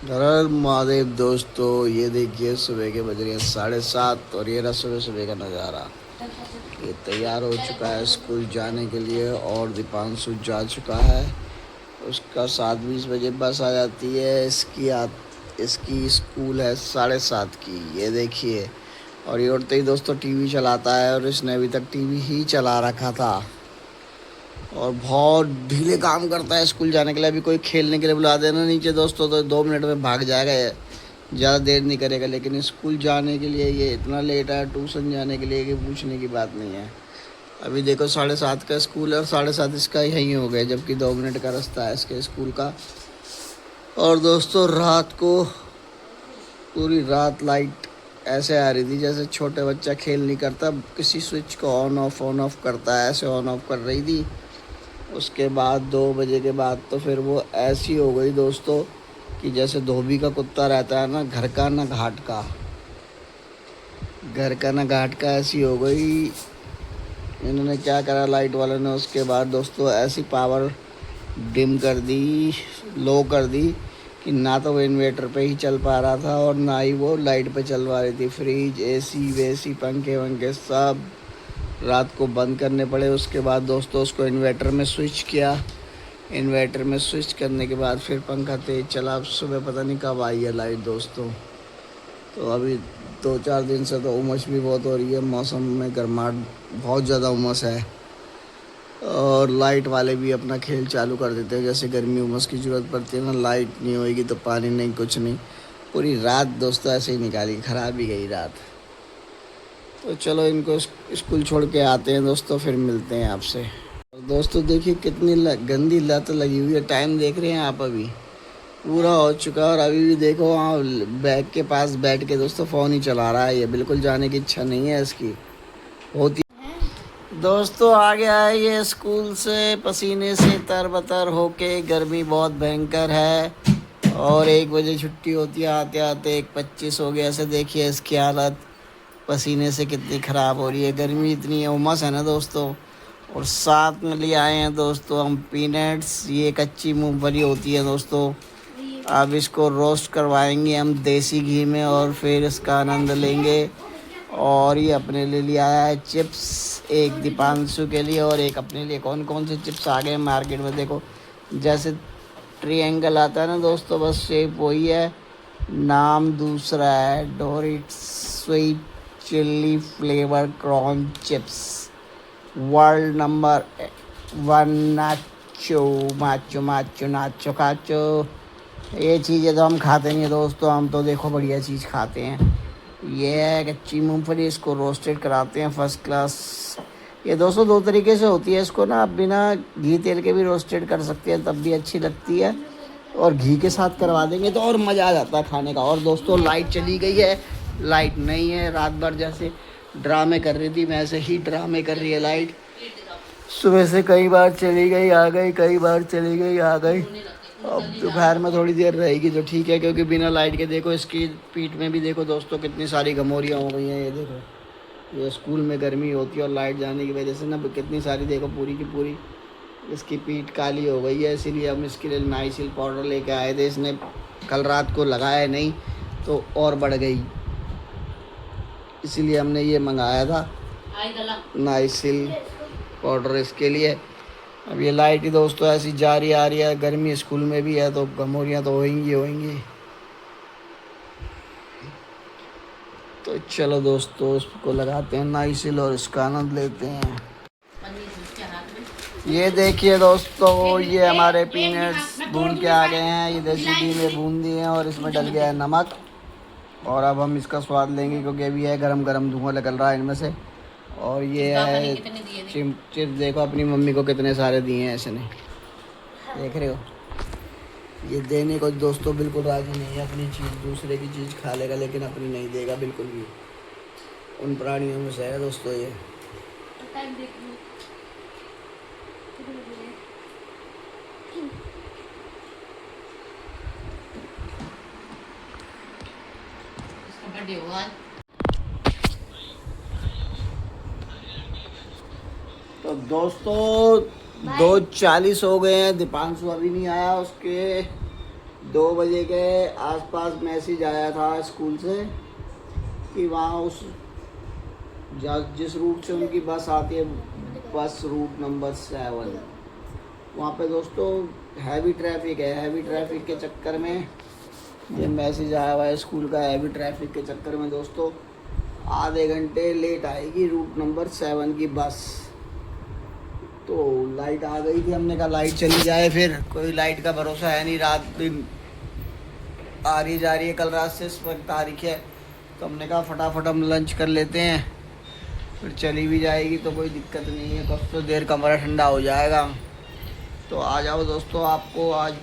हर महादेव दोस्तों, ये देखिए सुबह के बज रहे हैं 7:30 और ये रहा सुबह सुबह का नज़ारा। ये तैयार हो चुका है स्कूल जाने के लिए और दीपांशु जा चुका है। उसका 7:20 बजे बस आ जाती है। इसकी स्कूल है 7:30 की, ये देखिए। और ये उठते ही दोस्तों टीवी चलाता है और इसने अभी तक टीवी ही चला रखा था और बहुत ढीले काम करता है स्कूल जाने के लिए। अभी कोई खेलने के लिए बुला देना नीचे दोस्तों तो 2 मिनट में भाग जाएगा, ज़्यादा देर नहीं करेगा। लेकिन स्कूल जाने के लिए ये इतना लेट है, ट्यूशन जाने के लिए, कि पूछने की बात नहीं है। अभी देखो 7:30 का स्कूल है और 7:30 इसका यहीं हो गया, जबकि 2 मिनट का रास्ता है इसके स्कूल का। और दोस्तों रात को पूरी रात लाइट ऐसे आ रही थी जैसे छोटे बच्चा खेल नहीं करता, किसी स्विच को ऑन ऑफ करता है, ऐसे ऑन ऑफ कर रही थी। उसके बाद 2 बजे के बाद तो फिर वो ऐसी हो गई दोस्तों कि जैसे धोबी का कुत्ता रहता है ना, घर का ना घाट का, घर का ना घाट का, ऐसी हो गई। इन्होंने क्या करा लाइट वालों ने, उसके बाद दोस्तों ऐसी पावर डिम कर दी, लो कर दी कि ना तो वो इन्वेटर पे ही चल पा रहा था और ना ही वो लाइट पे चल पा रही थी। फ्रिज, एसी वेसी, पंखे वंखे सब रात को बंद करने पड़े। उसके बाद दोस्तों उसको इन्वेटर में स्विच किया। इन्वेटर में स्विच करने के बाद फिर पंखा तेज़ चला। अब सुबह पता नहीं कब आई है लाइट दोस्तों। तो अभी 2-4 दिन से तो उमस भी बहुत हो रही है, मौसम में गर्माहट, बहुत ज़्यादा उमस है। और लाइट वाले भी अपना खेल चालू कर देते हैं, जैसे गर्मी उमस की ज़रूरत पड़ती है ना, लाइट नहीं होएगी तो पानी नहीं, कुछ नहीं। पूरी रात दोस्तों ऐसे ही निकाली, ख़राब ही गई रात। तो चलो इनको स्कूल छोड़ के आते हैं दोस्तों, फिर मिलते हैं आपसे। दोस्तों देखिए कितनी गंदी लत लगी हुई है। टाइम देख रहे हैं आप, अभी पूरा हो चुका है और अभी भी देखो वहाँ बैग के पास बैठ के दोस्तों फ़ोन ही चला रहा है। ये बिल्कुल जाने की इच्छा नहीं है इसकी होती। दोस्तों आ गया है ये स्कूल से पसीने से तरबतर होके, गर्मी बहुत भयंकर है और 1 बजे छुट्टी होती है। आते आते 1:25 हो गया। ऐसे देखिए इसकी हालत पसीने से कितनी ख़राब हो रही है, गर्मी इतनी है, उमस है ना दोस्तों। और साथ में ले आए हैं दोस्तों हम पीनट्स, ये कच्ची मूंगफली होती है दोस्तों। अब इसको रोस्ट करवाएंगे हम देसी घी में और फिर इसका आनंद लेंगे। और ये अपने लिए ले आया है चिप्स, एक दीपांशु के लिए और एक अपने लिए। कौन कौन से चिप्स आ गए मार्केट में देखो, जैसे ट्रायंगल आता है ना दोस्तों, बस शेप वही है, नाम दूसरा है। Doritos sweet chilli flavour corn chips, world number 1 nacho macho macho nacho काचो। ये चीज़ें तो हम खाते नहीं है दोस्तों, हम तो देखो बढ़िया चीज़ खाते हैं। ये है कच्ची मूंगफली, इसको रोस्टेड कराते हैं फर्स्ट क्लास। ये दोस्तों 2 तरीके से होती है, इसको ना आप बिना घी तेल के भी रोस्टेड कर सकते हैं, तब भी अच्छी लगती है। और घी के साथ करवा देंगे तो और मज़ा आ जाता है खाने का। और दोस्तों लाइट चली गई है, लाइट नहीं है। रात भर जैसे ड्रामे कर रही थी वैसे ही ड्रामे कर रही है लाइट। सुबह से कई बार चली गई आ गई, कई बार चली गई आ गई। अब दोपहर में थोड़ी देर रहेगी तो ठीक है, क्योंकि बिना लाइट के देखो इसकी पीठ में भी देखो दोस्तों कितनी सारी गमोरियाँ हो गई हैं। ये देखो, ये स्कूल में गर्मी होती है और लाइट जाने की वजह से ना कितनी सारी देखो पूरी की पूरी इसकी पीठ काली हो गई है। इसीलिए हम इसके लिए नाइसिल पाउडर लेके आए थे। इसने कल रात को लगाया नहीं तो और बढ़ गई, इसीलिए हमने ये मंगाया था नाइसिल पाउडर इसके लिए। अब ये लाइट ही दोस्तों ऐसी जा रही आ रही है, गर्मी स्कूल में भी है तो गमोरियाँ तो होंगी होंगी। तो चलो दोस्तों इसको लगाते हैं नाइसिल और इसका आनंद लेते हैं। ये देखिए दोस्तों, ये हमारे पीनट्स भून के आ गए हैं। ये देसी घी में भून दिए हैं और इसमें डल गया है नमक। और अब हम इसका स्वाद लेंगे क्योंकि अभी है गरम गरम धुआं निकल रहा है इनमें से। और ये है चिप्स, देखो अपनी मम्मी को कितने सारे दिए हैं इसने, देख रहे हो। ये देने को दोस्तों बिल्कुल राजी नहीं है, अपनी चीज़ दूसरे की चीज़ खा लेगा लेकिन अपनी नहीं देगा बिल्कुल भी। उन प्राणियों में से है दोस्तों ये। तो दोस्तों 2:40 हो गए हैं, दीपांशु अभी नहीं आया। उसके 2 बजे के आसपास मैसेज आया था स्कूल से कि वहाँ उस जिस रूट से उनकी बस आती है, बस रूट नंबर 7, वहाँ पे दोस्तों हैवी ट्रैफिक है। हैवी ट्रैफिक के चक्कर में ये मैसेज आया हुआ है स्कूल का। हैवी ट्रैफिक के चक्कर में दोस्तों आधे घंटे लेट आएगी रूट नंबर 7 की बस। तो लाइट आ गई थी, हमने कहा लाइट चली जाए, फिर कोई लाइट का भरोसा है नहीं, रात दिन आ रही जा रही है। कल रात से इस वक्त तारीख है, तो हमने कहा फटाफट हम लंच कर लेते हैं, फिर चली भी जाएगी तो कोई दिक्कत नहीं है, कब तो देर कमरा ठंडा हो जाएगा। तो आ जाओ दोस्तों, आपको आज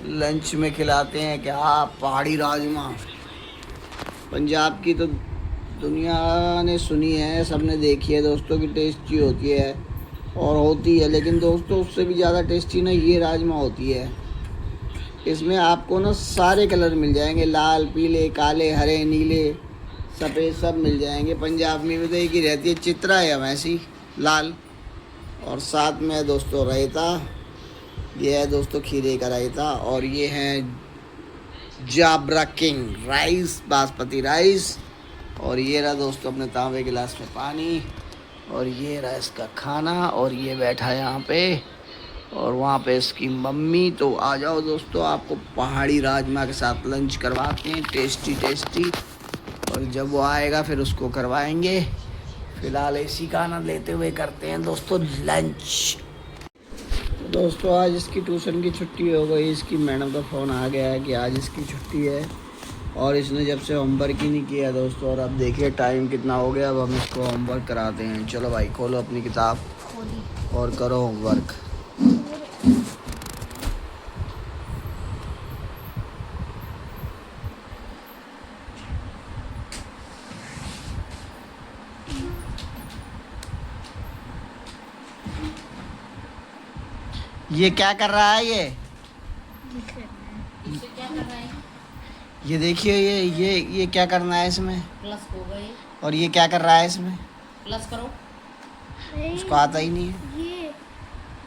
लंच में खिलाते हैं क्या, पहाड़ी राजमा। पंजाब की तो दुनिया ने सुनी है, सबने देखी है दोस्तों कि टेस्टी होती है और होती है, लेकिन दोस्तों उससे भी ज़्यादा टेस्टी ना ये राजमा होती है। इसमें आपको ना सारे कलर मिल जाएंगे, लाल, पीले, काले, हरे, नीले, सफ़ेद, सब मिल जाएंगे। पंजाब में भी तो एक ही रहती है, चित्रा है वैसी लाल, और साथ में है दोस्तों रायता। ये है दोस्तों खीरे का रायता, और ये है जाबरा किंग राइस, बासमती राइस। और ये रहा दोस्तों अपने तांबे गिलास में पानी, और ये रहा इसका खाना, और ये बैठा है यहाँ पे, और वहाँ पे इसकी मम्मी। तो आ जाओ दोस्तों, आपको पहाड़ी राजमा के साथ लंच करवाते हैं, टेस्टी टेस्टी। और जब वो आएगा फिर उसको करवाएंगे। फ़िलहाल इसी का आनंद लेते हुए करते हैं दोस्तों लंच। तो दोस्तों आज इसकी ट्यूशन की छुट्टी हो गई, इसकी मैडम का फ़ोन आ गया है कि आज इसकी छुट्टी है, और इसने जब से होमवर्क ही नहीं किया दोस्तों। और अब देखिए टाइम कितना हो गया, अब हम इसको होमवर्क कराते हैं। चलो भाई खोलो अपनी किताब और करो होमवर्क। ये क्या कर रहा है ये क्या कर रहा है? ये देखिए ये क्या करना है इसमें, प्लस हो गए। और ये क्या कर रहा है इसमें, प्लस करो। उसको आता ही नहीं है। ये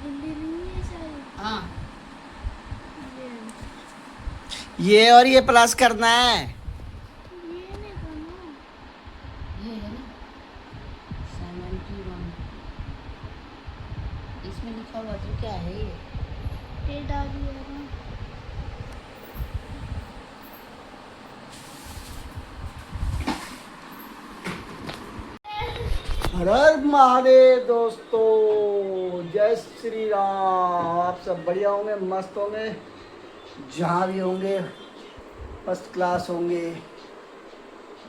हिंदी नहीं है सर। हाँ ये और ये प्लस करना है। ये नहीं करना। ये है ना 71, इसमें लिखा हुआ तो क्या है ये? डाल दिया ना। हर हर महादेव दोस्तों, जय श्री राम। आप सब बढ़िया होंगे, मस्त होंगे, जहाँ भी होंगे फर्स्ट क्लास होंगे।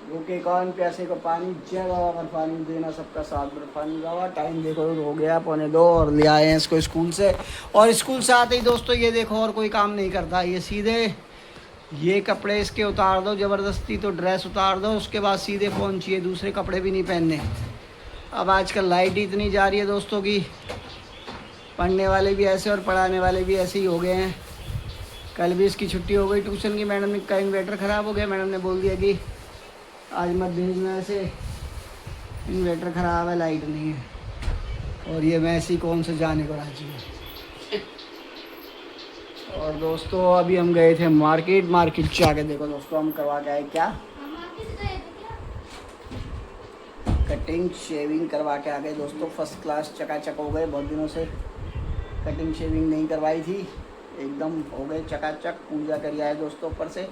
भूखे कान प्यासे को पानी, जय बाबा बर्फानी देना सबका साथ बर्फानी बाबा। टाइम देखो हो गया 1:45, और ले आए हैं इसको स्कूल से। और स्कूल से आते ही दोस्तों ये देखो और कोई काम नहीं करता, ये सीधे ये कपड़े इसके उतार दो ज़बरदस्ती, तो ड्रेस उतार दो, उसके बाद सीधे फ़ोन चाहिए, दूसरे कपड़े भी नहीं पहनने। अब आजकल लाइट इतनी जा रही है दोस्तों की पढ़ने वाले भी ऐसे और पढ़ाने वाले भी ऐसे ही हो गए हैं। कल भी इसकी छुट्टी हो गई ट्यूशन की, मैडम ने का इन्वर्टर ख़राब हो गया, मैडम ने बोल दिया कि आज मत भेजना, ऐसे इन्वर्टर ख़राब है, लाइट नहीं है। और ये मैसी कौन से जाने को राजी है। और दोस्तों अभी हम गए थे मार्केट से आके देखो दोस्तों हम करवा के आए क्या, कटिंग शेविंग करवा के आ गए दोस्तों। फर्स्ट क्लास चकाचक हो गए, बहुत दिनों से कटिंग शेविंग नहीं करवाई थी, एकदम हो गए चकाचक। पूजा करी आए दोस्तों ऊपर से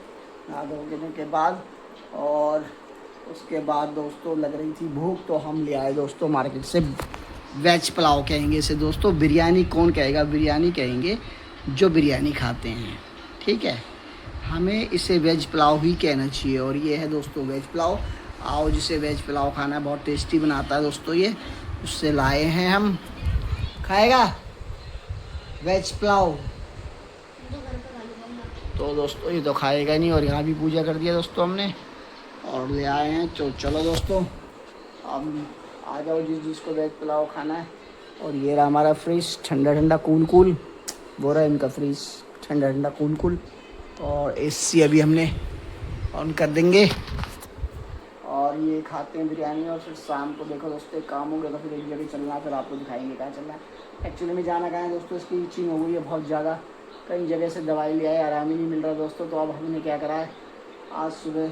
नहा धोने के बाद, और उसके बाद दोस्तों लग रही थी भूख, तो हम ले आए दोस्तों मार्केट से वेज पुलाव कहेंगे इसे दोस्तों। बिरयानी कौन कहेगा, बिरयानी कहेंगे जो बिरयानी खाते हैं, ठीक है। हमें इसे वेज पुलाव ही कहना चाहिए। और ये है दोस्तों वेज पुलाव। आओ जिसे वेज पुलाव खाना है, बहुत टेस्टी बनाता है दोस्तों ये, उससे लाए हैं हम। खाएगा वेज पुलाव? तो दोस्तों ये तो खाएगा नहीं, और यहाँ भी पूजा कर दिया दोस्तों हमने और ले आए हैं। तो चलो दोस्तों अब आ जाओ जिसको वेज पुलाव खाना है। और ये रहा हमारा फ्रिज, ठंडा ठंडा कूल कूल, वो रहा इनका फ्रिज, ठंडा ठंडा कूल कूल। और एसी अभी हमने ऑन कर देंगे, और ये खाते हैं बिरयानी। और फिर शाम को देखो दोस्तों एक काम हो गया, तो फिर एक जगह चलना है, फिर आपको दिखाएंगे कहाँ चलना है। एक्चुअली में जाना कहाँ है दोस्तों, इसकी इचिंग हो गई है बहुत ज़्यादा, कई जगह से दवाई ले आए, आराम ही नहीं मिल रहा दोस्तों। तो अब हमने क्या करा है, आज सुबह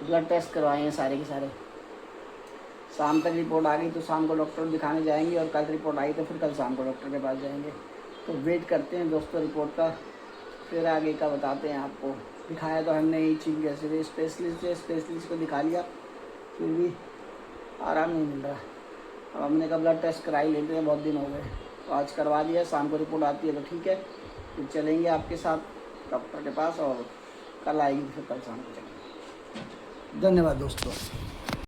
ब्लड टेस्ट करवाए हैं सारे के सारे। शाम तक रिपोर्ट आ गई तो शाम को डॉक्टर दिखाने जाएंगे, और कल रिपोर्ट आई तो फिर कल शाम को डॉक्टर के पास जाएंगे। तो वेट करते हैं दोस्तों रिपोर्ट का, फिर आगे का बताते हैं आपको। दिखाया तो हमने ही चीफ जैसे स्पेशलिस्ट को दिखा लिया, फिर भी आराम नहीं मिल रहा। अब हमने कहा ब्लड टेस्ट कराई लेते हैं, बहुत दिन हो गए, तो आज करवा दिया। शाम को रिपोर्ट आती है तो ठीक है, फिर चलेंगे आपके साथ डॉक्टर के पास, और कल आएगी फिर कल शाम को चलेंगे। धन्यवाद दोस्तों।